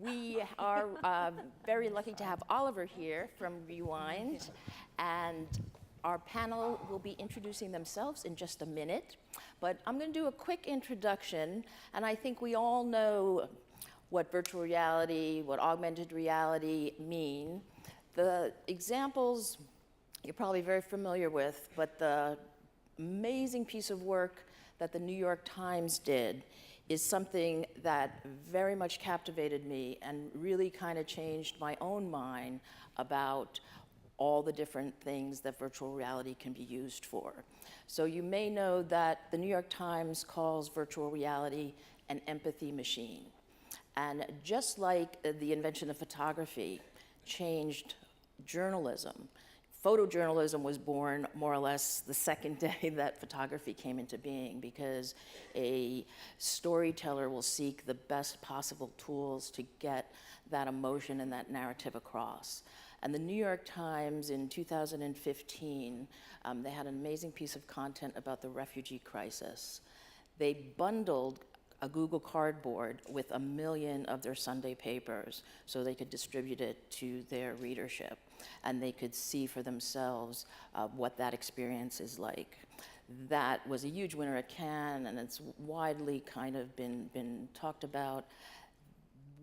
We are very lucky to have Oliver here from Rewind, and our panel will be introducing themselves in just a minute. But I'm going to do a quick introduction, and I think we all know what virtual reality, what augmented reality mean. The examples you're probably very familiar with, but the amazing piece of work that the New York Times did is something that very much captivated me and really kind of changed my own mind about all the different things that virtual reality can be used for. So you may know that the New York Times calls virtual reality an empathy machine. And just like the invention of photography changed journalism, photojournalism was born more or less the second day that photography came into being, because a storyteller will seek the best possible tools to get that emotion and that narrative across. And the New York Times in 2015, they had an amazing piece of content about the refugee crisis. They bundled a Google Cardboard with 1 million of their Sunday papers so they could distribute it to their readership, and they could see for themselves what that experience is like. That was a huge winner at Cannes, and it's widely kind of been talked about.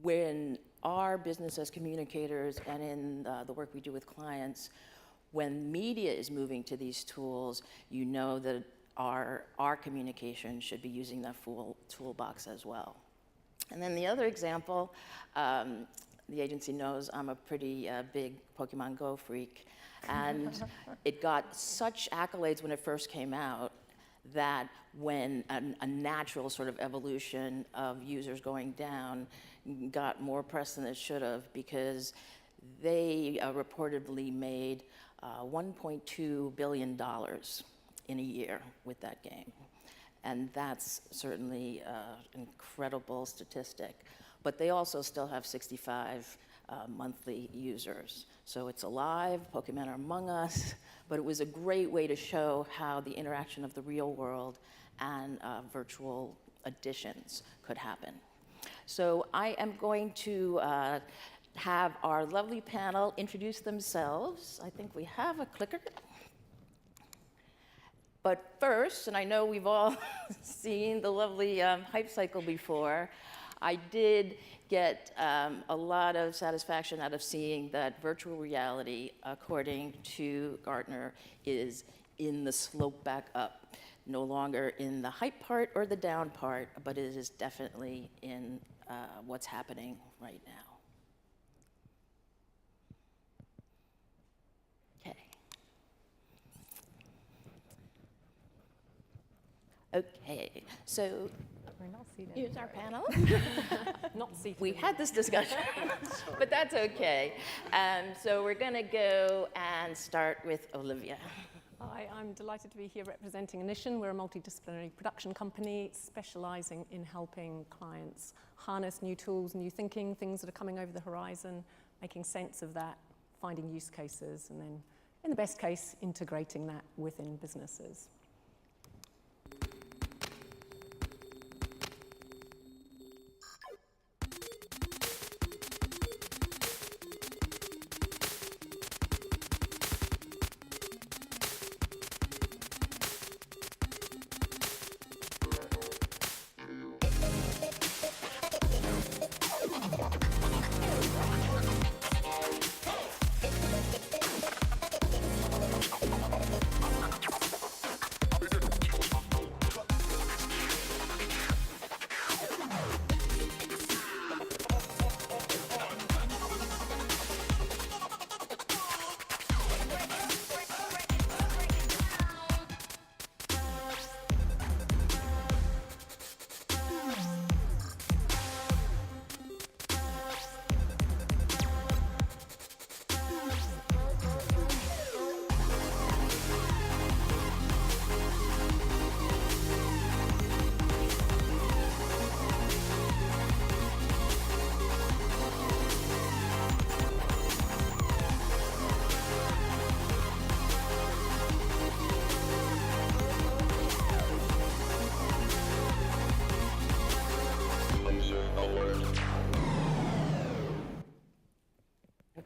When our business as communicators and in the work we do with clients, when media is moving to these tools, you know that our communication should be using that full toolbox as well. And then the other example, the agency knows I'm a pretty big Pokemon Go freak, and it got such accolades when it first came out that when a natural sort of evolution of users going down got more press than it should have, because they reportedly made $1.2 billion in a year with that game. And that's certainly an incredible statistic. But they also still have 65 monthly users. So it's alive, Pokemon are among us, but it was a great way to show how the interaction of the real world and virtual additions could happen. So I am going to have our lovely panel introduce themselves. I think we have a clicker. But first, and I know we've all seen the lovely hype cycle before, I did get a lot of satisfaction out of seeing that virtual reality, according to Gartner, is in the slope back up. No longer in the hype part or the down part, but it is definitely in what's happening right now. Okay, so we're not seated. Here's our panel. Not seated. We had this discussion, but that's okay. So we're going to go and start with Olivia. Hi, I'm delighted to be here representing Inition. We're a multidisciplinary production company specializing in helping clients harness new tools, new thinking, things that are coming over the horizon, making sense of that, finding use cases, and then, in the best case, integrating that within businesses.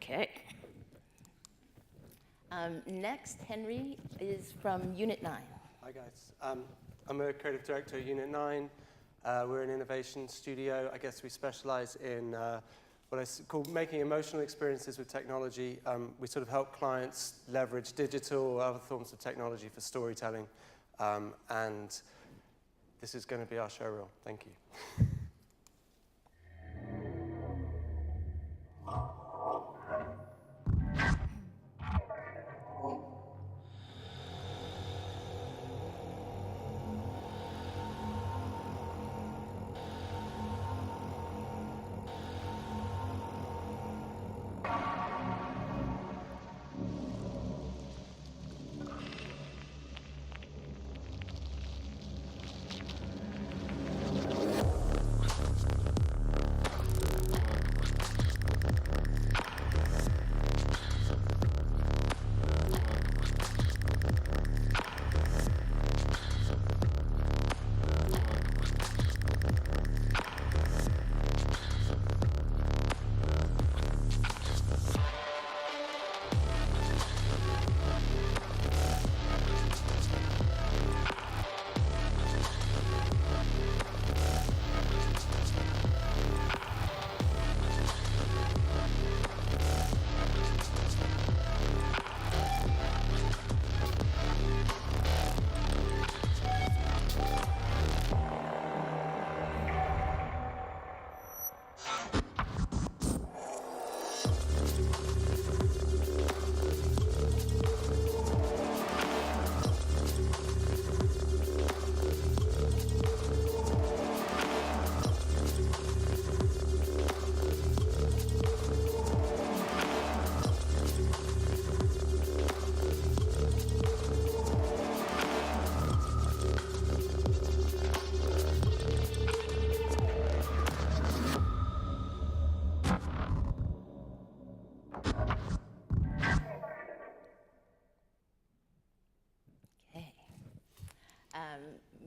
Okay. Next, Henry is from Unit 9. Hi guys, I'm a creative director at Unit 9. We're an innovation studio. I guess we specialize in what I call making emotional experiences with technology. We sort of help clients leverage digital or other forms of technology for storytelling. And this is going to be our showreel. Thank you.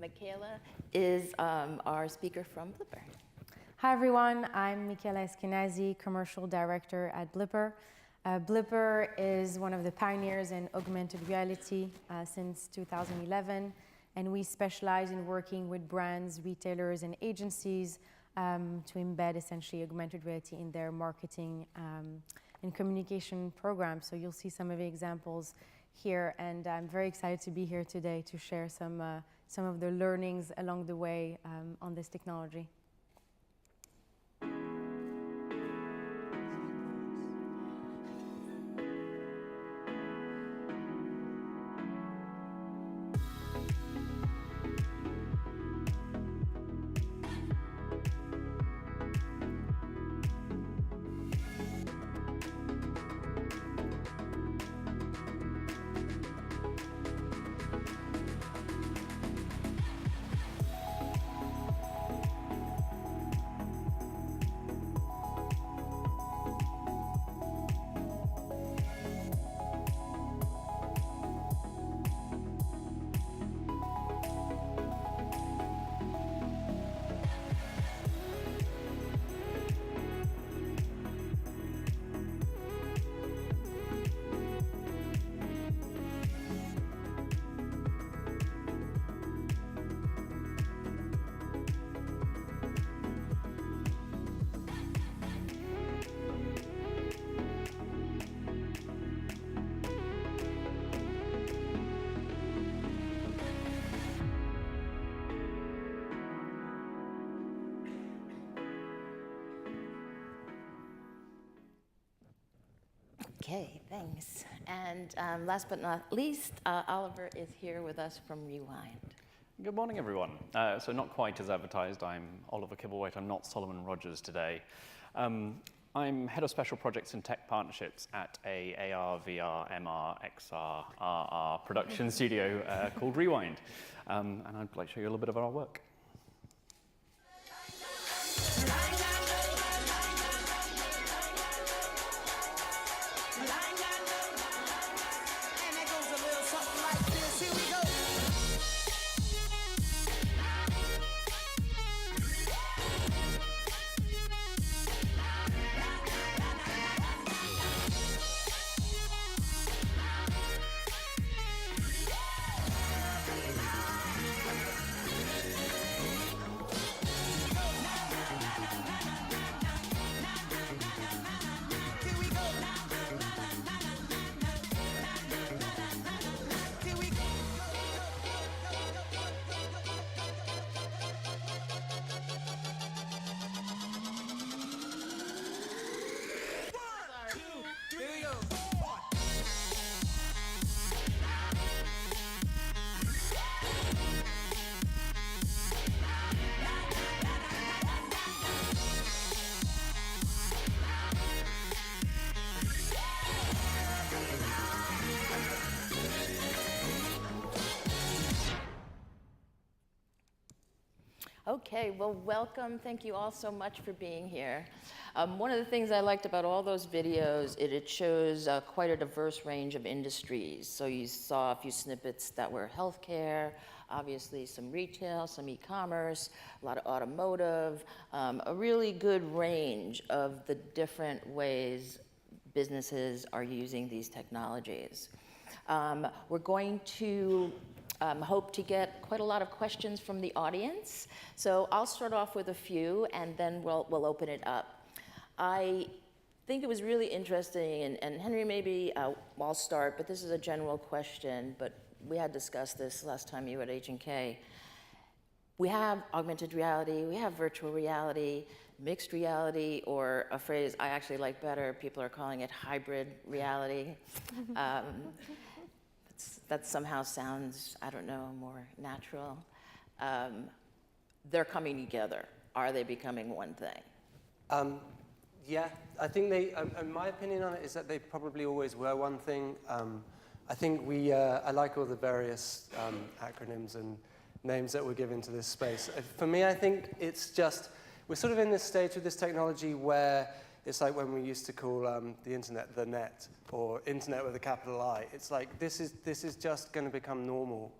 Mikela is our speaker from Blippar. Hi everyone, I'm Mikela Eskenazi, Commercial Director at Blippar. Blippar is one of the pioneers in augmented reality since 2011, and we specialize in working with brands, retailers, and agencies to embed essentially augmented reality in their marketing and communication programs. So you'll see some of the examples here, and I'm very excited to be here today to share some of the learnings along the way on this technology. Okay, thanks. And last but not least, Oliver is here with us from Rewind. Good morning, everyone. So not quite as advertised, I'm Oliver Kibblewhite. I'm not Solomon Rogers today. I'm Head of Special Projects and Tech Partnerships at a AR, VR, MR, XR, RR production studio called Rewind. And I'd like to show you a little bit of our work. Okay, well, welcome. Thank you all so much for being here. One of the things I liked about all those videos, it shows quite a diverse range of industries. So you saw a few snippets that were healthcare, obviously some retail, some e-commerce, a lot of automotive, a really good range of the different ways businesses are using these technologies. We're going to hope to get quite a lot of questions from the audience. So I'll start off with a few, and then we'll open it up. I think it was really interesting, and Henry, maybe I'll start, but this is a general question, but we had discussed this last time you were at H&K. We have augmented reality, we have virtual reality, mixed reality, or a phrase I actually like better, people are calling it hybrid reality. That somehow sounds, I don't know, more natural. They're coming together. Are they becoming one thing? Yeah, I think my opinion on it is that they probably always were one thing. I think I like all the various acronyms and names that we're given to this space. For me, I think it's just, we're sort of in this stage with this technology where it's like when we used to call the internet the net, or internet with a capital I. It's like, this is just going to become normal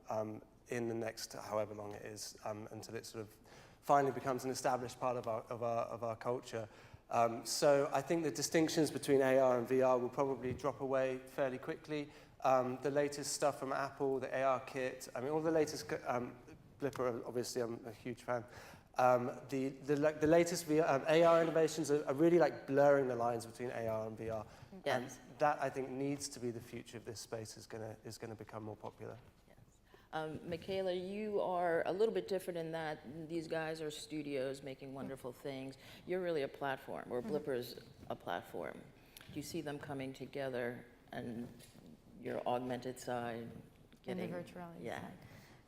in the next however long it is, until it sort of finally becomes an established part of our culture. So I think the distinctions between AR and VR will probably drop away fairly quickly. The latest stuff from Apple, the AR kit, I mean, all the latest, Blippar, obviously, I'm a huge fan. The latest AR innovations are really like blurring the lines between AR and VR. Yes. And that, I think, needs to be the future of this space, is gonna become more popular. Mikela, you are a little bit different in that these guys are studios making wonderful things. You're really a platform, or Blippar's a platform. Do you see them coming together and your augmented side getting... And the virtual reality yeah. side.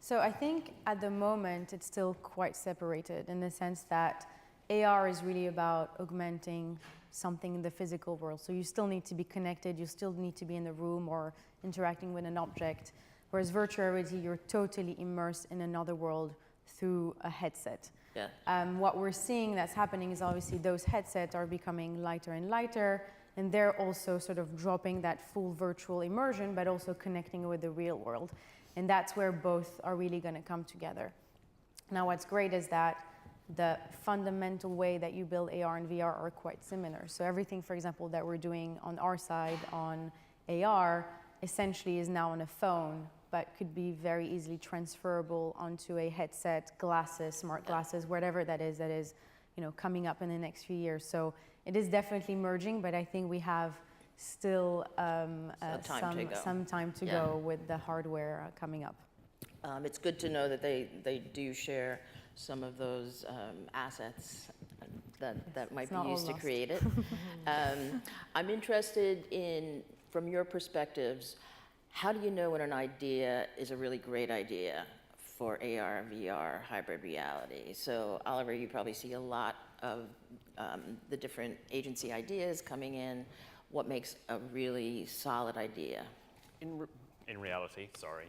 So I think at the moment it's still quite separated in the sense that AR is really about augmenting something in the physical world. So you still need to be connected, you still need to be in the room or interacting with an object. Whereas virtual reality, you're totally immersed in another world through a headset. Yeah. What we're seeing that's happening is obviously those headsets are becoming lighter and lighter, and they're also sort of dropping that full virtual immersion, but also connecting with the real world. And that's where both are really going to come together. Now, what's great is that the fundamental way that you build AR and VR are quite similar. So everything, for example, that we're doing on our side on AR essentially is now on a phone, but could be very easily transferable onto a headset, glasses, smart glasses, whatever that is, coming up in the next few years. So it is definitely merging, but I think we have still some time to go with the hardware coming up. It's good to know that they do share some of those assets that might be used to create it. I'm interested in, from your perspectives, how do you know when an idea is a really great idea for AR, VR, hybrid reality? So Oliver, you probably see a lot of the different agency ideas coming in. What makes a really solid idea? In reality, sorry.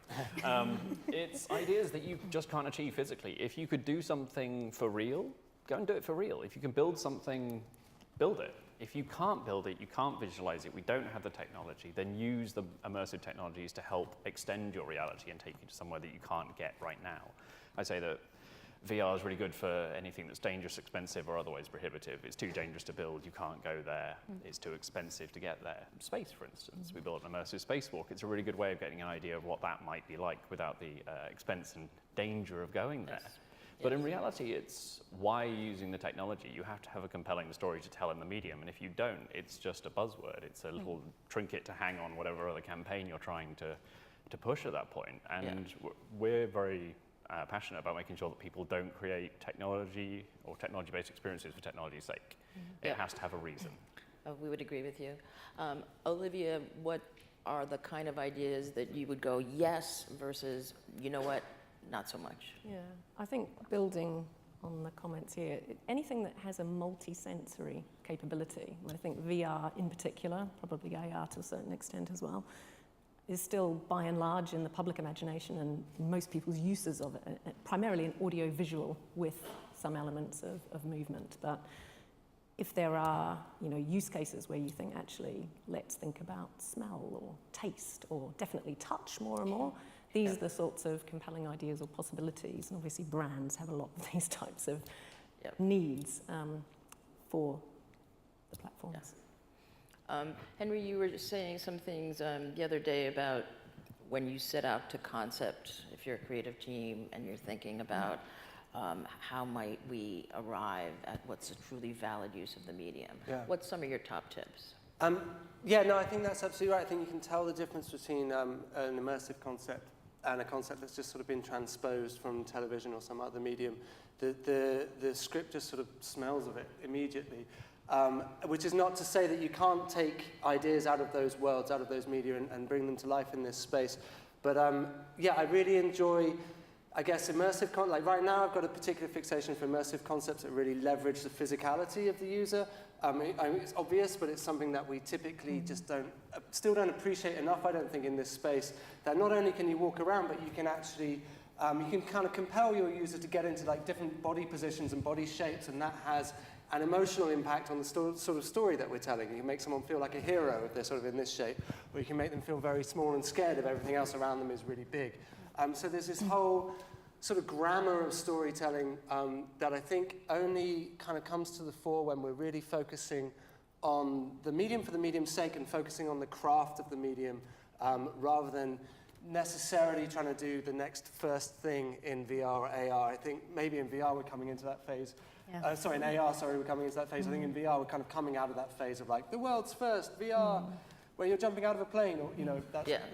It's ideas that you just can't achieve physically. If you could do something for real, go and do it for real. If you can build something, build it. If you can't build it, you can't visualize it, we don't have the technology, then use the immersive technologies to help extend your reality and take you to somewhere that you can't get right now. I say that VR is really good for anything that's dangerous, expensive, or otherwise prohibitive. It's too dangerous to build, you can't go there. It's too expensive to get there. Space, for instance, we built an immersive spacewalk. It's a really good way of getting an idea of what that might be like without the expense and danger of going there. Yes. But in reality, it's why using the technology. You have to have a compelling story to tell in the medium, and if you don't, it's just a buzzword. It's a little trinket to hang on whatever other campaign you're trying to push at that point. And we're very passionate about making sure that people don't create technology or technology-based experiences for technology's sake. It has to have a reason. We would agree with you. Olivia, what are the kind of ideas that you would go yes versus, you know what, not so much? Yeah, I think building on the comments here, anything that has a multi-sensory capability, I think VR in particular, probably AR to a certain extent as well, is still by and large in the public imagination and most people's uses of it, primarily in audio-visual with some elements of movement. But if there are, use cases where you think, actually, let's think about smell or taste or definitely touch more and more, these are the sorts of compelling ideas or possibilities. And obviously brands have a lot of these types of needs for the platforms. Henry, you were just saying some things the other day about when you set out to concept, if you're a creative team and you're thinking about how might we arrive at what's a truly valid use of the medium. What's some of your top tips? I think that's absolutely right. I think you can tell the difference between an immersive concept and a concept that's just sort of been transposed from television or some other medium. The script just sort of smells of it immediately. Which is not to say that you can't take ideas out of those worlds, out of those media, and bring them to life in this space. But I really enjoy, I guess, immersive like right now I've got a particular fixation for immersive concepts that really leverage the physicality of the user. It's obvious, but it's something that we typically just still don't appreciate enough, I don't think, in this space. That not only can you walk around, but you can actually, you can kind of compel your user to get into like different body positions and body shapes, and that has an emotional impact on the sort of story that we're telling. You can make someone feel like a hero if they're sort of in this shape, or you can make them feel very small and scared if everything else around them is really big. So there's this whole sort of grammar of storytelling that I think only kind of comes to the fore when we're really focusing on the medium for the medium's sake and focusing on the craft of the medium rather than necessarily trying to do the next first thing in VR or AR. I think maybe in VR we're coming into that phase. In AR, we're coming into that phase. I think in VR we're kind of coming out of that phase of like the world's first VR, where you're jumping out of a plane, or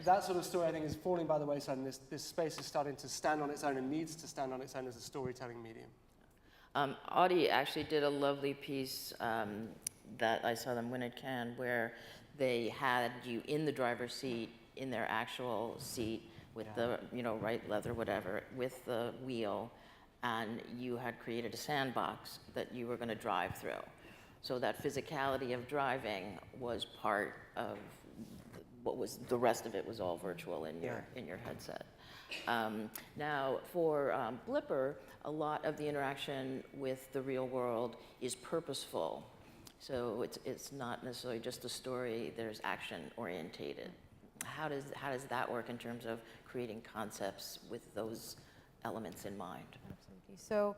that sort of story I think is falling by the wayside, and this space is starting to stand on its own and needs to stand on its own as a storytelling medium. Audi actually did a lovely piece that I saw them win at Cannes, where they had you in the driver's seat, in their actual seat with the right leather, whatever, with the wheel, and you had created a sandbox that you were going to drive through. So that physicality of driving was part of what was, the rest of it was all virtual in your headset. Now for Blippar, a lot of the interaction with the real world is purposeful. So it's not necessarily just a story, there's action orientated. How does that work in terms of creating concepts with those elements in mind? Absolutely. So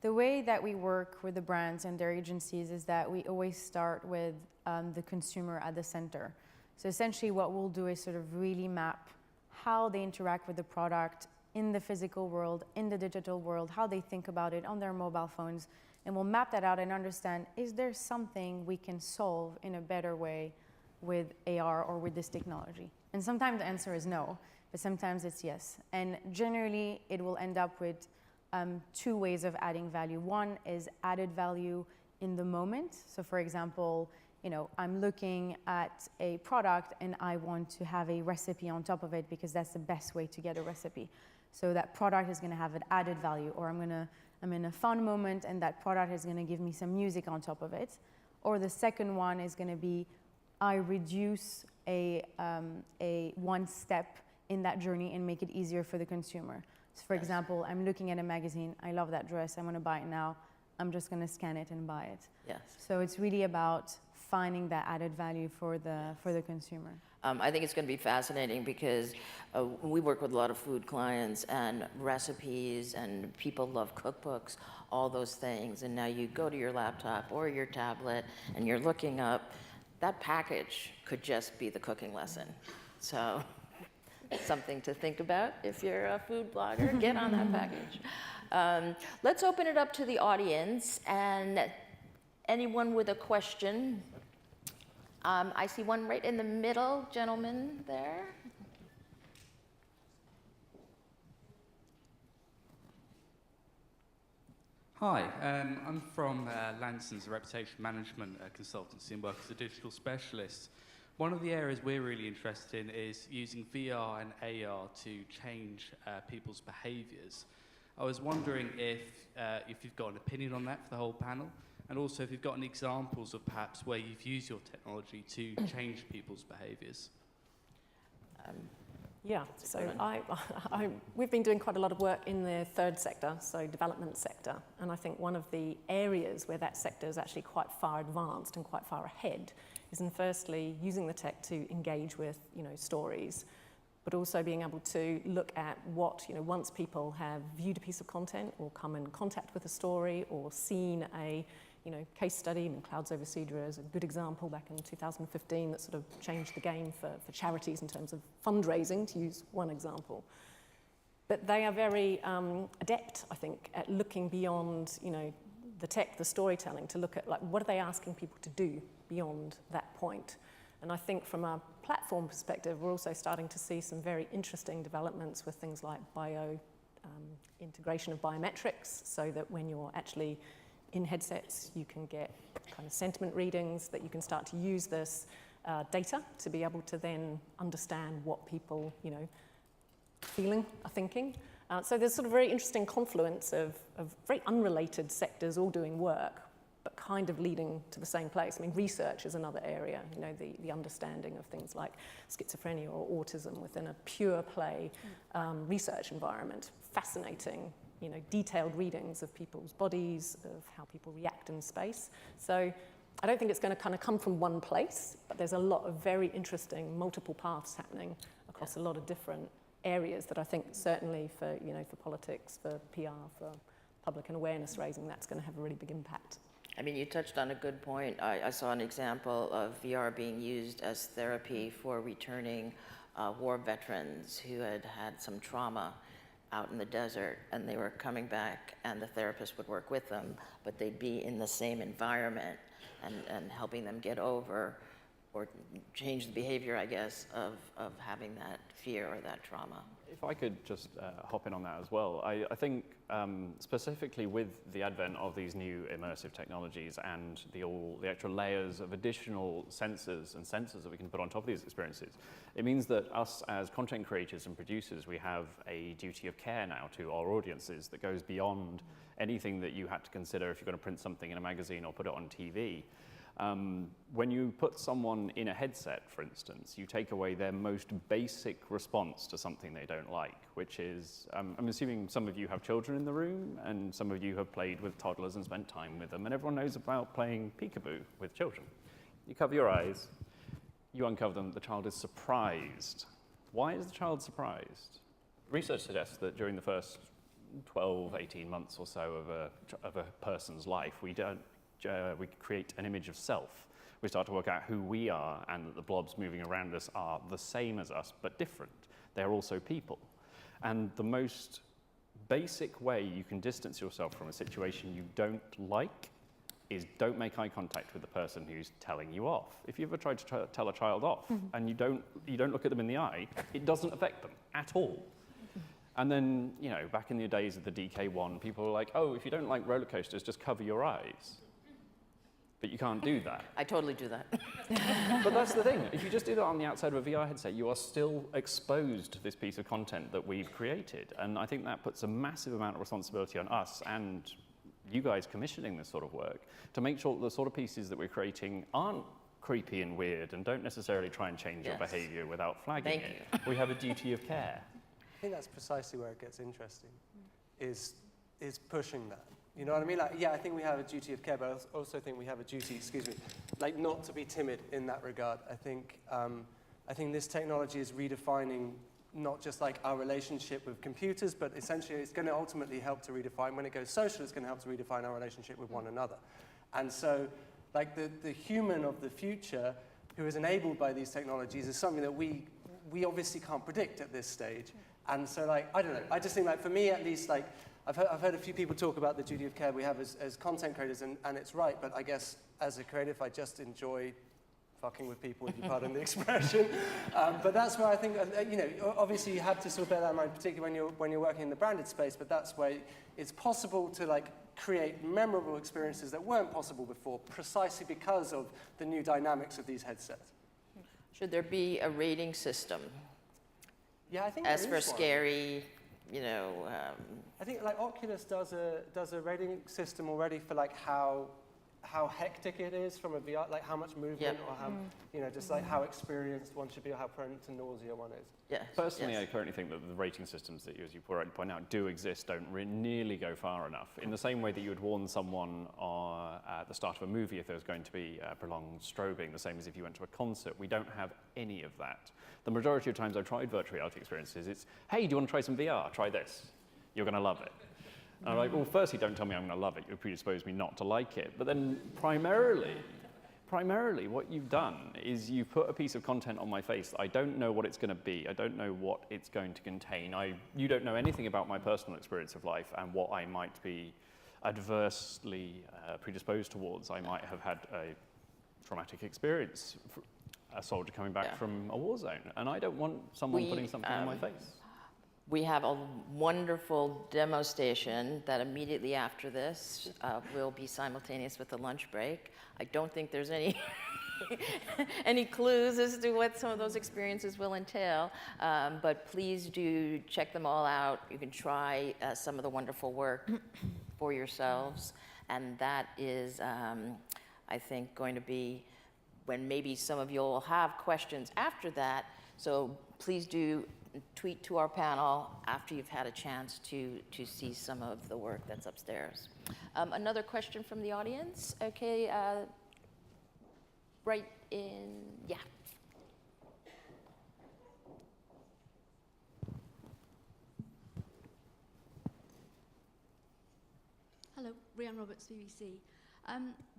the way that we work with the brands and their agencies is that we always start with the consumer at the center. So essentially what we'll do is sort of really map how they interact with the product in the physical world, in the digital world, how they think about it on their mobile phones, and we'll map that out and understand, is there something we can solve in a better way with AR or with this technology? And sometimes the answer is no, but sometimes it's yes. And generally, it will end up with two ways of adding value. One is added value in the moment. So for example, I'm looking at a product and I want to have a recipe on top of it because that's the best way to get a recipe. So that product is going to have an added value, or I'm in a fun moment and that product is going to give me some music on top of it. Or the second one is going to be, I reduce a one step in that journey and make it easier for the consumer. So for example, I'm looking at a magazine, I love that dress, I'm going to buy it now, I'm just going to scan it and buy it. Yes. So it's really about finding that added value for the consumer. I think it's going to be fascinating because we work with a lot of food clients and recipes, and people love cookbooks, all those things. And now you go to your laptop or your tablet and you're looking up, that package could just be the cooking lesson. So something to think about if you're a food blogger, get on that package. Let's open it up to the audience, and anyone with a question. I see one right in the middle, gentleman there. Hi, I'm from Lanson's Reputation Management Consultancy and work as a digital specialist. One of the areas we're really interested in is using VR and AR to change people's behaviours. I was wondering if you've got an opinion on that for the whole panel, and also if you've got any examples of perhaps where you've used your technology to change people's behaviours. Yeah, so we've been doing quite a lot of work in the third sector, so development sector, and I think one of the areas where that sector is actually quite far advanced and quite far ahead is in firstly using the tech to engage with, stories, but also being able to look at what, once people have viewed a piece of content or come in contact with a story or seen a case study. Clouds Over Cedar is a good example back in 2015 that sort of changed the game for charities in terms of fundraising, to use one example. But they are very adept, I think, at looking beyond, the tech, the storytelling, to look at what are they asking people to do beyond that point. And I think from a platform perspective, we're also starting to see some very interesting developments with things like integration of biometrics, so that when you're actually in headsets, you can get kind of sentiment readings, that you can start to use this data to be able to then understand what people, feeling, are thinking. So there's sort of very interesting confluence of very unrelated sectors all doing work, but kind of leading to the same place. Research is another area, the understanding of things like schizophrenia or autism within a pure play research environment. Fascinating, detailed readings of people's bodies, of how people react in space. So I don't think it's going to kind of come from one place, but there's a lot of very interesting multiple paths happening across a lot of different areas that I think certainly for, for politics, for PR, for public and awareness raising, that's going to have a really big impact. You touched on a good point. I saw an example of VR being used as therapy for returning war veterans who had had some trauma out in the desert, and they were coming back, and the therapist would work with them, but they'd be in the same environment and helping them get over or change the behavior, I guess, of having that fear or that trauma. If I could just hop in on that as well, I think specifically with the advent of these new immersive technologies and the actual layers of additional sensors that we can put on top of these experiences, it means that us as content creators and producers, we have a duty of care now to our audiences that goes beyond anything that you had to consider if you're going to print something in a magazine or put it on TV. When you put someone in a headset, for instance, you take away their most basic response to something they don't like, which is, I'm assuming some of you have children in the room, and some of you have played with toddlers and spent time with them, and everyone knows about playing peekaboo with children. You cover your eyes, you uncover them, the child is surprised. Why is the child surprised? Research suggests that during the first 12, 18 months or so of a person's life, we create an image of self. We start to work out who we are, and that the blobs moving around us are the same as us, but different. They're also people. And the most basic way you can distance yourself from a situation you don't like is don't make eye contact with the person who's telling you off. If you ever tried to tell a child off and you don't look at them in the eye, it doesn't affect them at all. And then, back in the days of the DK1, people were like, oh, if you don't like roller coasters, just cover your eyes. But you can't do that. I totally do that. But that's the thing. If you just do that on the outside of a VR headset, you are still exposed to this piece of content that we've created. And I think that puts a massive amount of responsibility on us and you guys commissioning this sort of work to make sure that the sort of pieces that we're creating aren't creepy and weird and don't necessarily try and change your behavior without flagging it. We have a duty of care. I think that's precisely where it gets interesting, is pushing that. You know what I mean? I think we have a duty of care, but I also think we have a duty, not to be timid in that regard. I think this technology is redefining not just our relationship with computers, but essentially it's going to ultimately help to redefine, when it goes social, it's going to help to redefine our relationship with one another. And so, the human of the future who is enabled by these technologies is something that we obviously can't predict at this stage. And so, I don't know, I just think, for me at least, I've heard a few people talk about the duty of care we have as content creators, and it's right, but I guess as a creative, I just enjoy fucking with people, if you pardon the expression. But that's where I think, obviously you have to sort of bear that in mind, particularly when you're working in the branded space, but that's where it's possible to create memorable experiences that weren't possible before, precisely because of the new dynamics of these headsets. Should there be a rating system? Yeah, I think as for scary, I think Oculus does a rating system already for how how hectic it is from a VR, like how much movement or how, you know, just like how experienced one should be or how prone to nausea one is. Yes. Personally, yes. I currently think that the rating systems that you, as you point out, do exist, don't nearly go far enough. In the same way that you would warn someone at the start of a movie if there was going to be prolonged strobing, the same as if you went to a concert, we don't have any of that. The majority of times I've tried virtual reality experiences, it's, hey, do you want to try some VR? Try this. You're going to love it. And I'm like, well, firstly, don't tell me I'm going to love it. You'll predispose me not to like it. But then primarily, what you've done is you've put a piece of content on my face. I don't know what it's going to be. I don't know what it's going to contain. You don't know anything about my personal experience of life and what I might be adversely predisposed towards. I might have had a traumatic experience, a soldier coming back from a war zone. And I don't want someone putting something on my face. We have a wonderful demo station that immediately after this will be simultaneous with the lunch break. I don't think there's any any clues as to what some of those experiences will entail, but please do check them all out. You can try some of the wonderful work for yourselves, and that is, I think, going to be when maybe some of you will have questions after that, so please do tweet to our panel after you've had a chance to see some of the work that's upstairs. Another question from the audience? Okay, right in, yeah. Hello, Rhiannon Roberts, BBC.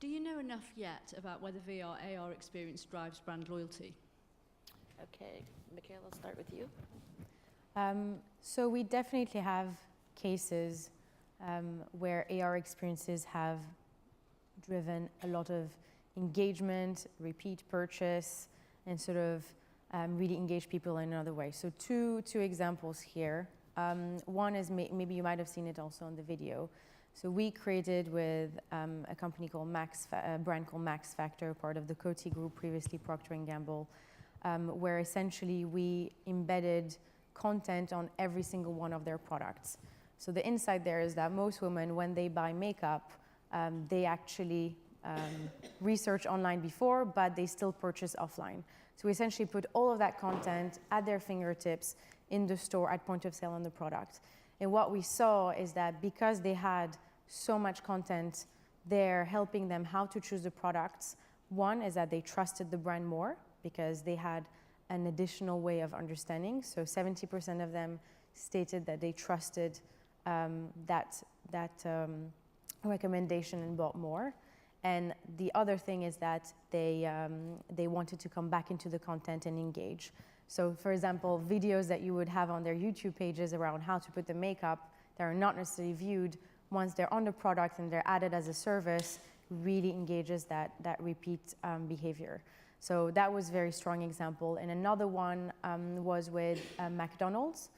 Do you know enough yet about whether VR, AR experience drives brand loyalty? Okay, Mikela, I'll start with you. So we definitely have cases where AR experiences have driven a lot of engagement, repeat purchase, and sort of really engage people in another way. So two examples here. One is maybe you might have seen it also on the video. So we created with a company called a brand called Max Factor, part of the Coty Group, previously Procter & Gamble, where essentially we embedded content on every single one of their products. So the insight there is that most women, when they buy makeup, they actually research online before, but they still purchase offline. So we essentially put all of that content at their fingertips in the store at point of sale on the product. And what we saw is that because they had so much content there helping them how to choose the products, one is that they trusted the brand more because they had an additional way of understanding. So 70% of them stated that they trusted that recommendation and bought more. And the other thing is that they wanted to come back into the content and engage. So for example, videos that you would have on their YouTube pages around how to put the makeup that are not necessarily viewed, once they're on the product and they're added as a service, really engages that repeat behavior. So that was a very strong example. And another one was with McDonald's.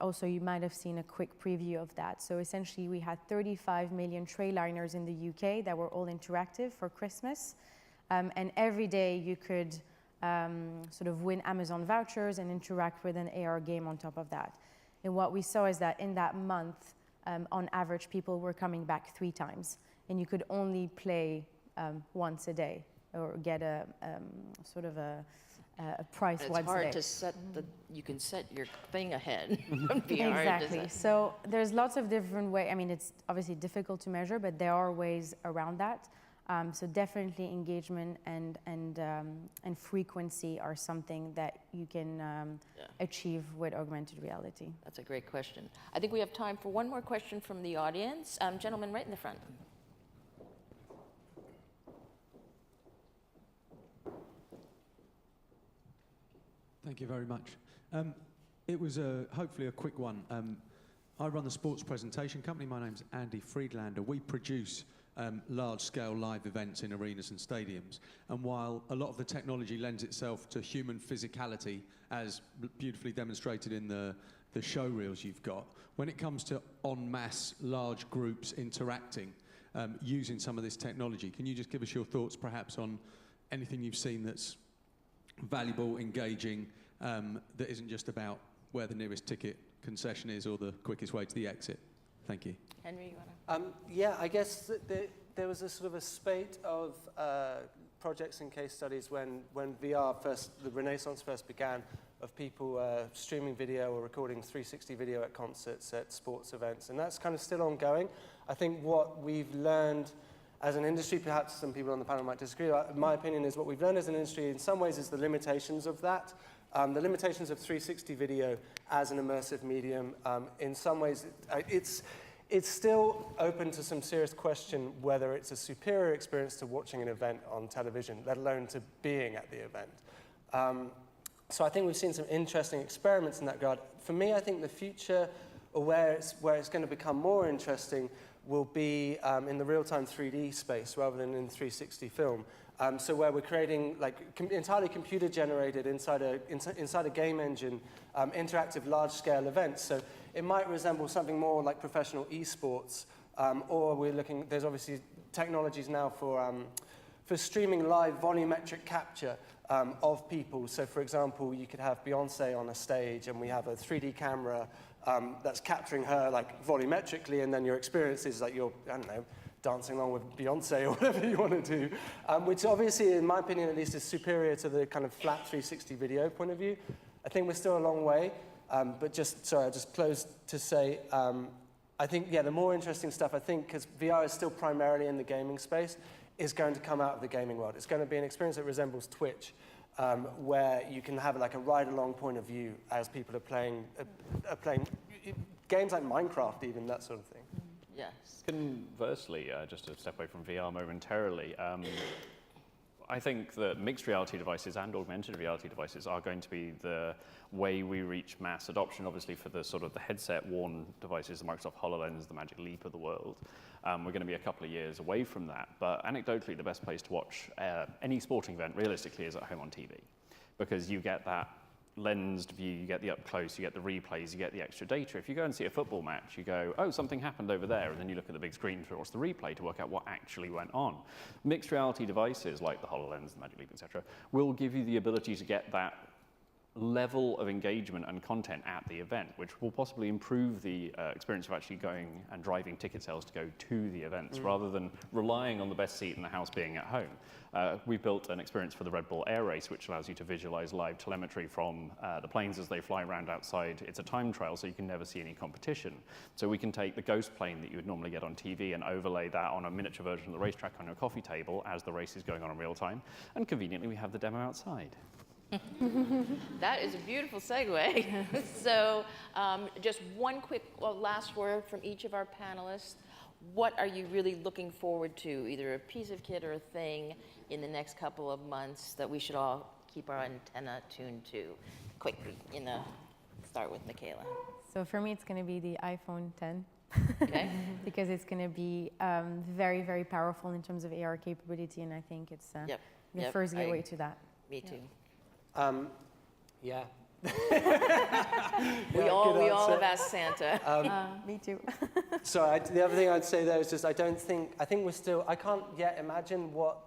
Also, you might have seen a quick preview of that. So essentially, we had 35 million tray liners in the UK that were all interactive for Christmas. And every day you could sort of win Amazon vouchers and interact with an AR game on top of that. And what we saw is that in that month, on average, people were coming back 3 times. And you could only play once a day or get a sort of a price once a day. It's hard to set you can set your thing ahead. Exactly. So there's lots of different ways. I mean, it's obviously difficult to measure, but there are ways around that. So definitely engagement and frequency are something that you can achieve with augmented reality. That's a great question. I think we have time for one more question from the audience. Gentleman right in the front. Thank you very much. It was hopefully a quick one. I run the sports presentation company. My name's Andy Friedlander. We produce large-scale live events in arenas and stadiums. And while a lot of the technology lends itself to human physicality, as beautifully demonstrated in the show reels you've got, when it comes to en masse large groups interacting using some of this technology, can you just give us your thoughts perhaps on anything you've seen that's valuable, engaging, that isn't just about where the nearest ticket concession is or the quickest way to the exit? Thank you. Henry, you want to? Yeah, I guess there was a sort of a spate of projects and case studies when VR first, the renaissance first began, of people streaming video or recording 360 video at concerts, at sports events, and that's kind of still ongoing. I think what we've learned as an industry, perhaps some people on the panel might disagree, my opinion is what we've learned as an industry in some ways is the limitations of that. The limitations of 360 video as an immersive medium. In some ways, it's still open to some serious question whether it's a superior experience to watching an event on television, let alone to being at the event. So I think we've seen some interesting experiments in that regard. For me, I think the future, or where it's going to become more interesting, will be in the real-time 3D space rather than in 360 film. So where we're creating like entirely computer-generated inside a game engine, interactive large-scale events. So it might resemble something more like professional esports, or we're looking. There's obviously technologies now for streaming live volumetric capture of people. So for example, you could have Beyonce on a stage, and we have a 3D camera that's capturing her like volumetrically, and then your experience is like you're, I don't know, dancing along with Beyonce or whatever you want to do, which obviously, in my opinion at least, is superior to the kind of flat 360 video point of view. I think we're still a long way, but I just closed to say, I think, yeah, the more interesting stuff, I think, because VR is still primarily in the gaming space, is going to come out of the gaming world. It's going to be an experience that resembles Twitch, where you can have like a ride-along point of view as people are playing games like Minecraft, even, that sort of thing. Yes. Conversely, just to step away from VR momentarily, I think that mixed reality devices and augmented reality devices are going to be the way we reach mass adoption, obviously for the sort of the headset-worn devices, the Microsoft HoloLens, the Magic Leap of the world. We're going to be a couple of years away from that, but anecdotally, the best place to watch any sporting event, realistically, is at home on TV, because you get that lensed view, you get the up close, you get the replays, you get the extra data. If you go and see a football match, you go, oh, something happened over there, and then you look at the big screen to watch the replay to work out what actually went on. Mixed reality devices like the HoloLens, the Magic Leap, etc., will give you the ability to get that level of engagement and content at the event, which will possibly improve the experience of actually going and driving ticket sales to go to the events, rather than relying on the best seat in the house being at home. We built an experience for the Red Bull Air Race, which allows you to visualize live telemetry from the planes as they fly around outside. It's a time trial, so you can never see any competition. So we can take the ghost plane that you would normally get on TV and overlay that on a miniature version of the racetrack on your coffee table as the race is going on in real time. And conveniently, we have the demo outside. That is a beautiful segue. So just one quick last word from each of our panelists. What are you really looking forward to, either a piece of kit or a thing in the next couple of months that we should all keep our antenna tuned to? Quickly, start with Mikela. So for me, it's going to be the iPhone 10. Okay. Because it's going to be very, very powerful in terms of AR capability, and I think it's the first gateway to that. Me too. Yeah. We all have asked Santa. Me too. So the other thing I'd say there is just I think we're still, I can't yet imagine what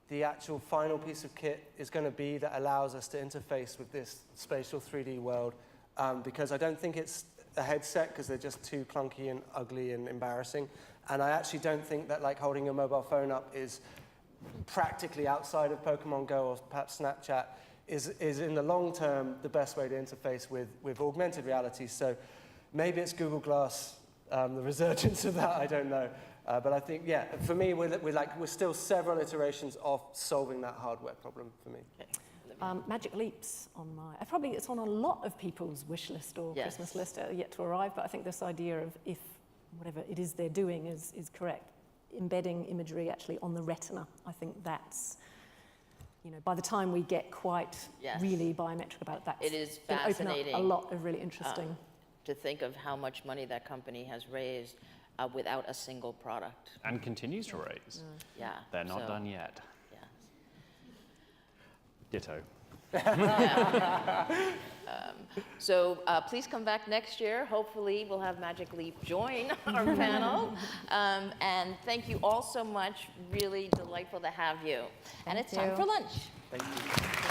the actual final piece of kit is going to be that allows us to interface with this spatial 3D world, because I don't think it's a headset, because they're just too clunky and ugly and embarrassing. And I actually don't think that like holding your mobile phone up is practically, outside of Pokemon Go or perhaps Snapchat, is in the long term the best way to interface with augmented reality. So maybe it's Google Glass, the resurgence of that, I don't know. But I think, yeah, for me, we're still several iterations of solving that hardware problem for me. Okay. Magic Leaps on my, it's on a lot of people's wish list or Christmas list yet to arrive, but I think this idea of if whatever it is they're doing is correct, embedding imagery actually on the retina, I think that's, by the time we get quite really biometric about that, it is open fascinating. up a lot of really interesting. To think of how much money that company has raised without a single product. And continues to raise. Yeah. They're not done yet. Yes. Ditto. So please come back next year. Hopefully we'll have Magic Leap join our panel. And thank you all so much. Really delightful to have you. And it's time for lunch. Thank you.